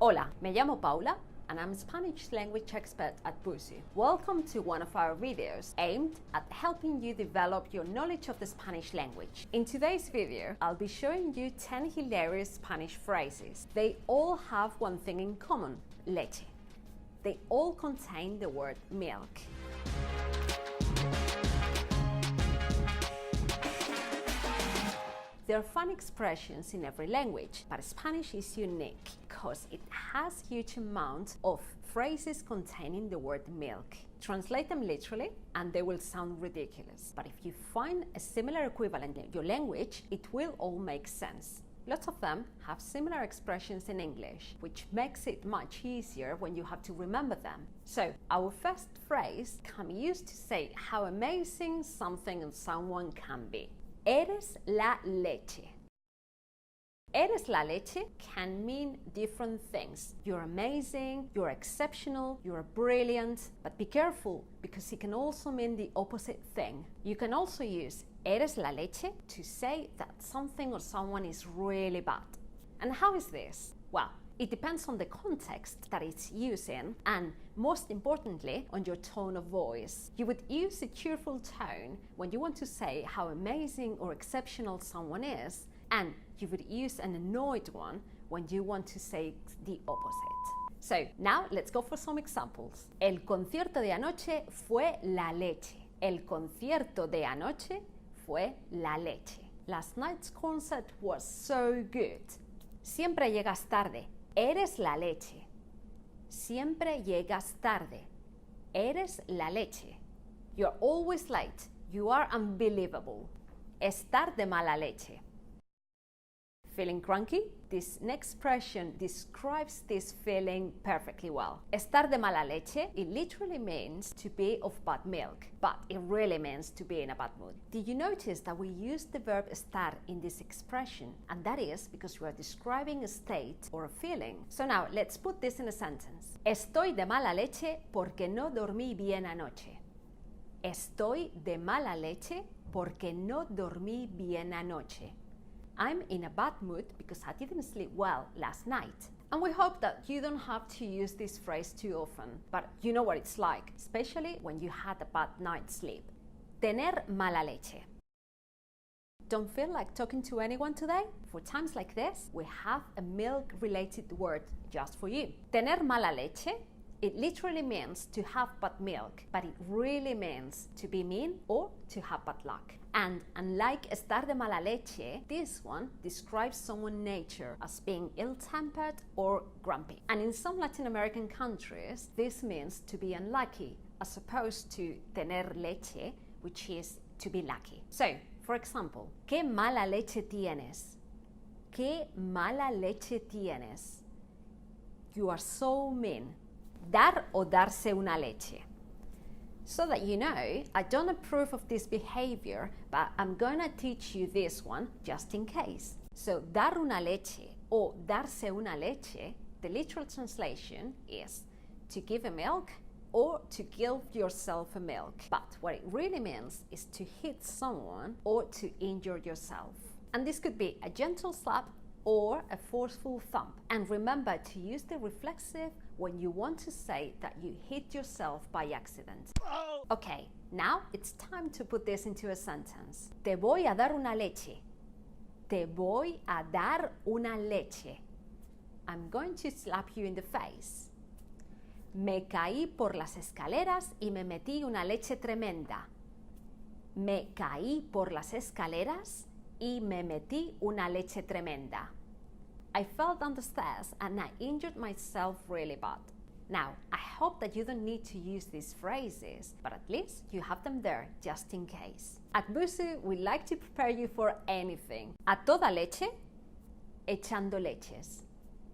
Hola, me llamo Paula and I'm a Spanish language expert at Busuu. Welcome to one of our videos aimed at helping you develop your knowledge of the Spanish language. In today's video, I'll be showing you 10 hilarious Spanish phrases. They all have one thing in common: leche. They all contain the word milk. There are fun expressions in every language, but Spanish is unique because it has a huge amount of phrases containing the word milk. Translate them literally and they will sound ridiculous, but if you find a similar equivalent in your language, it will all make sense. Lots of them have similar expressions in English, which makes it much easier when you have to remember them. So, our first phrase can be used to say how amazing something or someone can be. Eres la leche. Eres la leche can mean different things. You're amazing, you're exceptional, you're brilliant, but be careful because it can also mean the opposite thing. You can also use eres la leche to say that something or someone is really bad. And how is this? Well, it depends on the context that it's used in, and most importantly, on your tone of voice. You would use a cheerful tone when you want to say how amazing or exceptional someone is, and you would use an annoyed one when you want to say the opposite. So now let's go for some examples. El concierto de anoche fue la leche. El concierto de anoche fue la leche. Last night's concert was so good. Siempre llegas tarde. Eres la leche. Siempre llegas tarde. Eres la leche. You're always late. You are unbelievable. Estar de mala leche. Feeling cranky? This next expression describes this feeling perfectly well. Estar de mala leche, it literally means to be of bad milk, but it really means to be in a bad mood. Did you notice that we use the verb estar in this expression? And that is because we are describing a state or a feeling. So now, let's put this in a sentence. Estoy de mala leche porque no dormí bien anoche. Estoy de mala leche porque no dormí bien anoche. I'm in a bad mood because I didn't sleep well last night. And we hope that you don't have to use this phrase too often, but you know what it's like, especially when you had a bad night's sleep. Tener mala leche. Don't feel like talking to anyone today? For times like this, we have a milk-related word just for you. Tener mala leche, it literally means to have bad milk, but it really means to be mean or to have bad luck. And unlike estar de mala leche, this one describes someone's nature as being ill-tempered or grumpy. And in some Latin American countries, this means to be unlucky, as opposed to tener leche, which is to be lucky. So, for example, ¿Qué mala leche tienes? ¿Qué mala leche tienes? You are so mean. Dar o darse una leche. So that you know, I don't approve of this behavior, but I'm gonna teach you this one just in case. So, dar una leche or darse una leche, the literal translation is to give a milk or to give yourself a milk. But what it really means is to hit someone or to injure yourself. And this could be a gentle slap or a forceful thump. And remember to use the reflexive when you want to say that you hit yourself by accident. Okay, now it's time to put this into a sentence. Te voy a dar una leche. Te voy a dar una leche. I'm going to slap you in the face. Me caí por las escaleras y me metí una leche tremenda. Me caí por las escaleras y me metí una leche tremenda. I fell down the stairs and I injured myself really bad. Now, I hope that you don't need to use these phrases, but at least you have them there just in case. At Busuu, we like to prepare you for anything. A toda leche, echando leches.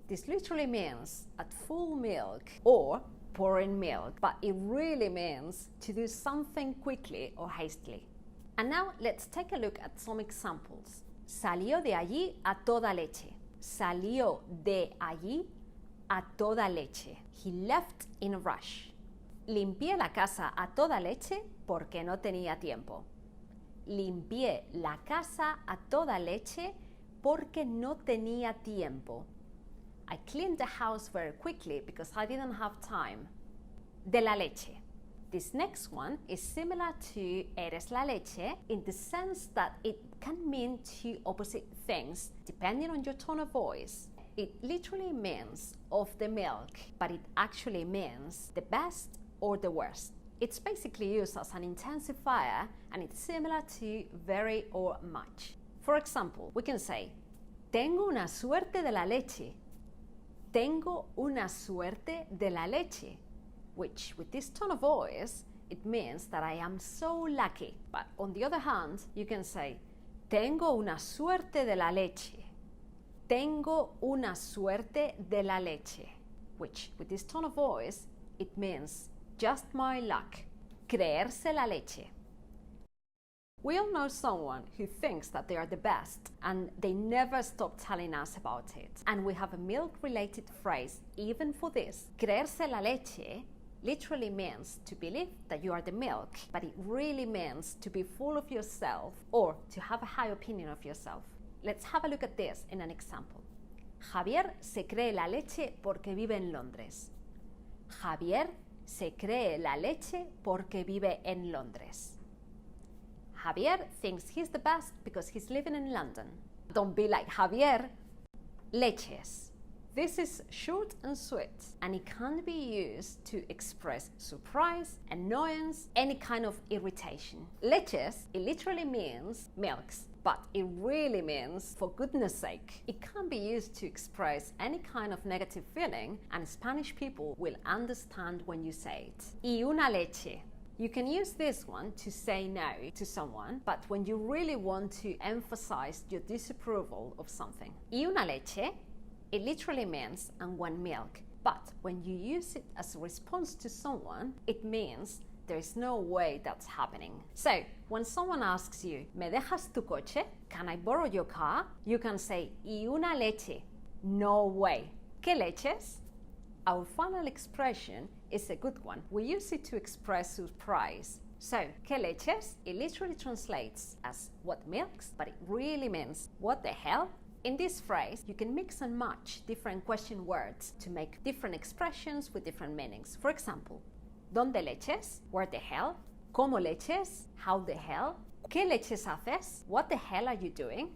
This literally means at full milk or pouring milk, but it really means to do something quickly or hastily. And now let's take a look at some examples. Salió de allí a toda leche. Salió de allí a toda leche. He left in a rush. Limpié la casa a toda leche porque no tenía tiempo. Limpié la casa a toda leche porque no tenía tiempo. I cleaned the house very quickly because I didn't have time. De la leche. This next one is similar to eres la leche in the sense that it can mean two opposite things depending on your tone of voice. It literally means of the milk, but it actually means the best or the worst. It's basically used as an intensifier and it's similar to very or much. For example, we can say, tengo una suerte de la leche. Tengo una suerte de la leche. Which, with this tone of voice, it means that I am so lucky. But on the other hand, you can say, tengo una suerte de la leche. Tengo una suerte de la leche. Which, with this tone of voice, it means just my luck. Creerse la leche. We all know someone who thinks that they are the best and they never stop telling us about it. And we have a milk-related phrase even for this. Creerse la leche literally means to believe that you are the milk, but it really means to be full of yourself or to have a high opinion of yourself. Let's have a look at this in an example. Javier se cree la leche porque vive en Londres. Javier se cree la leche porque vive en Londres. Javier thinks he's the best because he's living in London. Don't be like Javier. Leches. This is short and sweet, and it can be used to express surprise, annoyance, any kind of irritation. Leches, it literally means milks, but it really means for goodness sake. It can be used to express any kind of negative feeling, and Spanish people will understand when you say it. Y una leche. You can use this one to say no to someone, but when you really want to emphasize your disapproval of something. Y una leche, it literally means and one milk, but when you use it as a response to someone, it means there is no way that's happening. So, when someone asks you, ¿me dejas tu coche? Can I borrow your car? You can say, y una leche. No way. ¿Qué leches? Our final expression is a good one. We use it to express surprise. So, ¿qué leches? It literally translates as what milks, but it really means what the hell? In this phrase, you can mix and match different question words to make different expressions with different meanings. For example, ¿dónde leches? Where the hell? ¿Cómo leches? How the hell? ¿Qué leches haces? What the hell are you doing?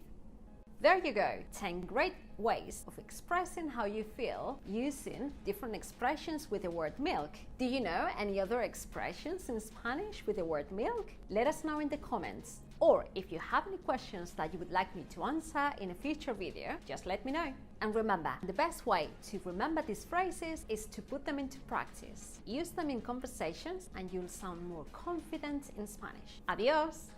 There you go, 10 great ways of expressing how you feel using different expressions with the word milk. Do you know any other expressions in Spanish with the word milk? Let us know in the comments. Or if you have any questions that you would like me to answer in a future video, just let me know. And remember, the best way to remember these phrases is to put them into practice. Use them in conversations and you'll sound more confident in Spanish. Adiós!